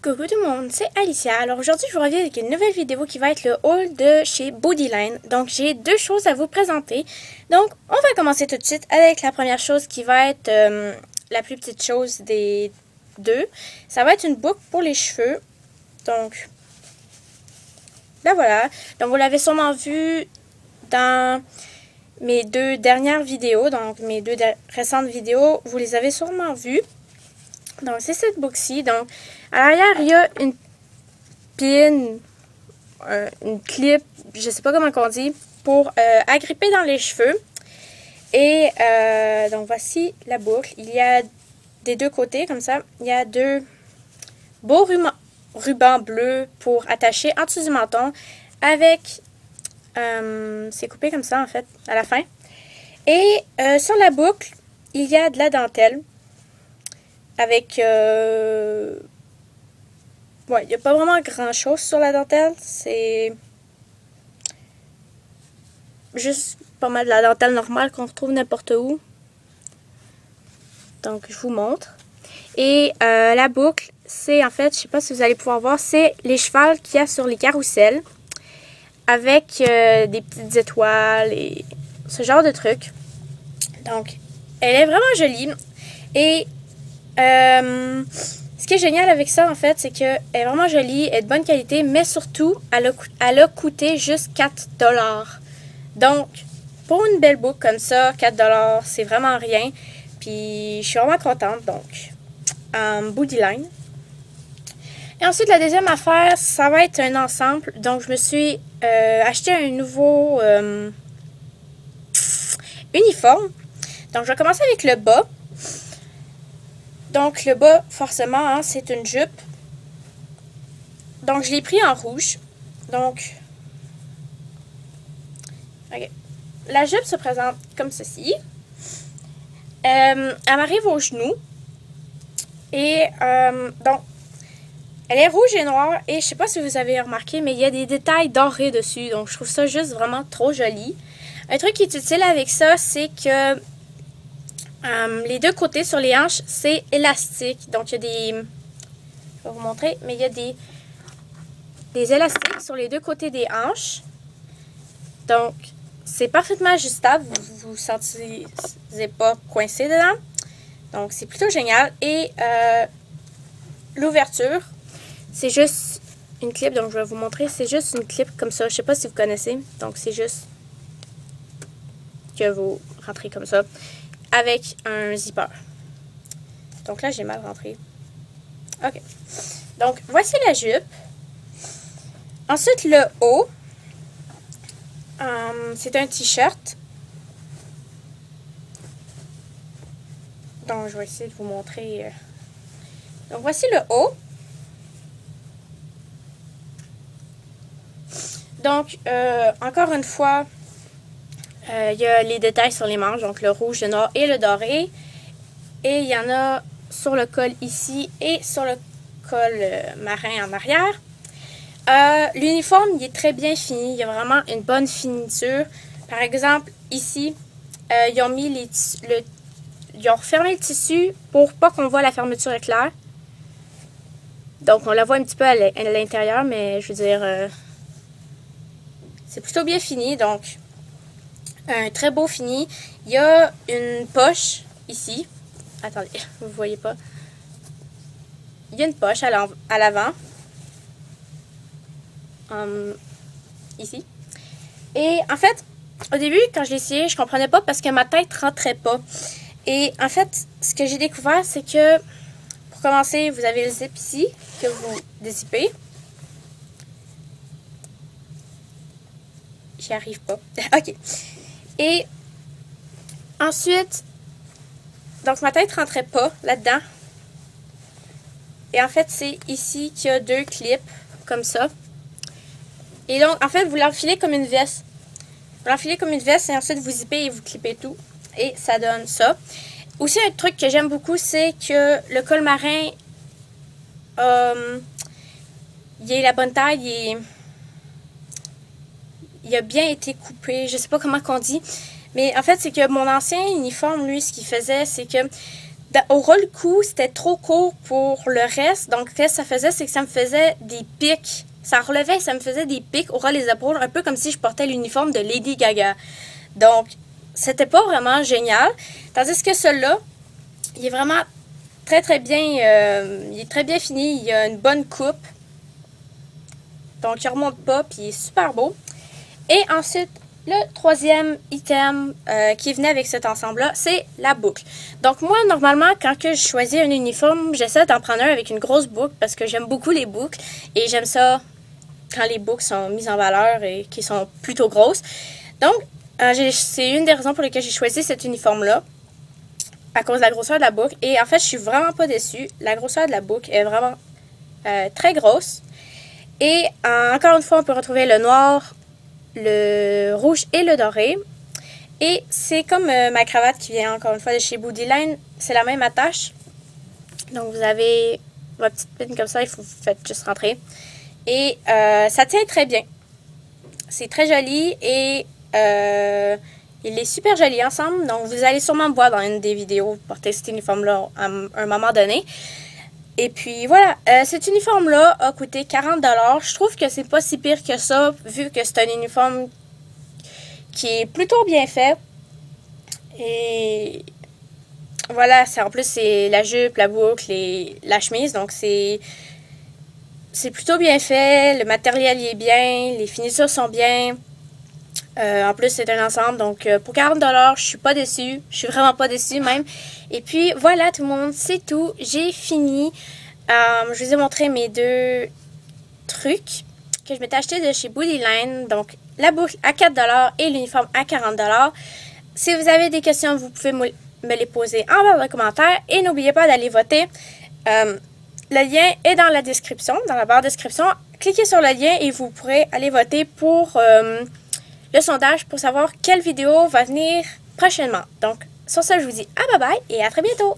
Coucou tout le monde, c'est Alicia. Alors aujourd'hui, je vous reviens avec une nouvelle vidéo qui va être le haul de chez Bodyline. Donc j'ai deux choses à vous présenter. Donc on va commencer tout de suite avec la première chose qui va être la plus petite chose des deux. Ça va être une boucle pour les cheveux. Donc là voilà. Donc vous l'avez sûrement vu dans mes deux dernières vidéos. Donc mes deux récentes vidéos, vous les avez sûrement vues. Donc c'est cette boucle-ci. Donc à l'arrière, il y a une pin, une clip, je sais pas comment on dit, pour agripper dans les cheveux. Et donc voici la boucle. Il y a des deux côtés, comme ça, il y a deux beaux rubans bleus pour attacher en dessous du menton avec, c'est coupé comme ça en fait, à la fin. Et sur la boucle, il y a de la dentelle avec... ouais, il n'y a pas vraiment grand-chose sur la dentelle. C'est juste pas mal de la dentelle normale qu'on retrouve n'importe où. Donc, je vous montre. Et la boucle, c'est en fait, je sais pas si vous allez pouvoir voir, c'est les chevals qu'il y a sur les carrousels avec des petites étoiles et ce genre de trucs. Donc, elle est vraiment jolie. Et ce qui est génial avec ça, en fait, c'est qu'elle est vraiment jolie, elle est de bonne qualité, mais surtout, elle a coûté juste 4 $. Donc, pour une belle boucle comme ça, 4 $, c'est vraiment rien. Puis, je suis vraiment contente, donc, Bodyline. Et ensuite, la deuxième affaire, ça va être un ensemble. Donc, je me suis acheté un nouveau uniforme. Donc, je vais commencer avec le bas. Donc, le bas, forcément, hein, c'est une jupe. Donc, je l'ai pris en rouge. Donc, okay. La jupe se présente comme ceci. Elle m'arrive aux genoux. Et, donc, elle est rouge et noire. Et je sais pas si vous avez remarqué, mais il y a des détails dorés dessus. Donc, je trouve ça juste vraiment trop joli. Un truc qui est utile avec ça, c'est que les deux côtés sur les hanches, c'est élastique. Donc, il y a des... Je vais vous montrer, mais il y a des élastiques sur les deux côtés des hanches. Donc, c'est parfaitement ajustable. Vous ne vous sentez pas coincé dedans. Donc, c'est plutôt génial. Et l'ouverture, c'est juste une clip. Donc, je vais vous montrer. C'est juste une clip comme ça. Je ne sais pas si vous connaissez. Donc, c'est juste que vous rentrez comme ça avec un zipper. Donc là, j'ai mal rentré. OK. Donc, voici la jupe. Ensuite, le haut. C'est un t-shirt. Donc, je vais essayer de vous montrer. Donc, voici le haut. Donc, encore une fois, il y a les détails sur les manches, donc le rouge, le noir et le doré. Et il y en a sur le col ici et sur le col marin en arrière. L'uniforme, il est très bien fini. Il y a vraiment une bonne finiture. Par exemple, ici, ils ont mis ils ont refermé le tissu pour pas qu'on voit la fermeture éclair. Donc, on la voit un petit peu à l'intérieur, mais je veux dire, c'est plutôt bien fini. Donc, un très beau fini. Il y a une poche ici. Attendez, vous voyez pas. Il y a une poche à l'avant. Ici. Et en fait, au début, quand je l'ai essayé, je comprenais pas parce que ma tête rentrait pas. Et en fait, ce que j'ai découvert, c'est que pour commencer, vous avez le zip ici que vous dézippez. J'y arrive pas. OK. Et ensuite, donc ma tête rentrait pas là-dedans. Et en fait, c'est ici qu'il y a deux clips, comme ça. Et donc, en fait, vous l'enfilez comme une veste. Vous l'enfilez comme une veste et ensuite vous zippez et vous clippez tout. Et ça donne ça. Aussi, un truc que j'aime beaucoup, c'est que le col marin, il est la bonne taille, il a bien été coupé. Je sais pas comment qu'on dit. Mais en fait, c'est que mon ancien uniforme, lui, ce qu'il faisait, c'est que au roll-cou, c'était trop court pour le reste. Donc, ce que ça faisait, c'est que ça me faisait des pics. Ça relevait et ça me faisait des pics au ras des épaules, un peu comme si je portais l'uniforme de Lady Gaga. Donc, c'était pas vraiment génial. Tandis que celui-là, il est vraiment très très bien, il est très bien fini. Il a une bonne coupe. Donc, il remonte pas, puis il est super beau. Et ensuite, le troisième item qui venait avec cet ensemble-là, c'est la boucle. Donc moi, normalement, quand que je choisis un uniforme, j'essaie d'en prendre un avec une grosse boucle parce que j'aime beaucoup les boucles et j'aime ça quand les boucles sont mises en valeur et qui sont plutôt grosses. Donc, c'est une des raisons pour lesquelles j'ai choisi cet uniforme-là, à cause de la grosseur de la boucle. Et en fait, je suis vraiment pas déçue. La grosseur de la boucle est vraiment très grosse. Et encore une fois, on peut retrouver le noir, le rouge et le doré. Et c'est comme ma cravate qui vient encore une fois de chez Bodyline. C'est la même attache. Donc vous avez votre petite pin comme ça, vous faites juste rentrer. Et ça tient très bien. C'est très joli et il est super joli ensemble. Donc vous allez sûrement me voir dans une des vidéos porter cet uniforme-là à un moment donné. Et puis voilà, cet uniforme-là a coûté 40$. Je trouve que c'est pas si pire que ça, vu que c'est un uniforme qui est plutôt bien fait. Et voilà, en plus c'est la jupe, la boucle et la chemise, donc c'est plutôt bien fait. Le matériel il est bien, les finissures sont bien. En plus, c'est un ensemble, donc pour 40$, je suis pas déçue. Je suis vraiment pas déçue même. Et puis voilà tout le monde, c'est tout. J'ai fini. Je vous ai montré mes deux trucs que je m'étais acheté de chez Bodyline. Donc la boucle à 4$ et l'uniforme à 40$. Si vous avez des questions, vous pouvez me les poser en barre de commentaires. Et n'oubliez pas d'aller voter. Le lien est dans la description, dans la barre de description. Cliquez sur le lien et vous pourrez aller voter pour le sondage pour savoir quelle vidéo va venir prochainement. Donc, sur ça, je vous dis à bye bye et à très bientôt!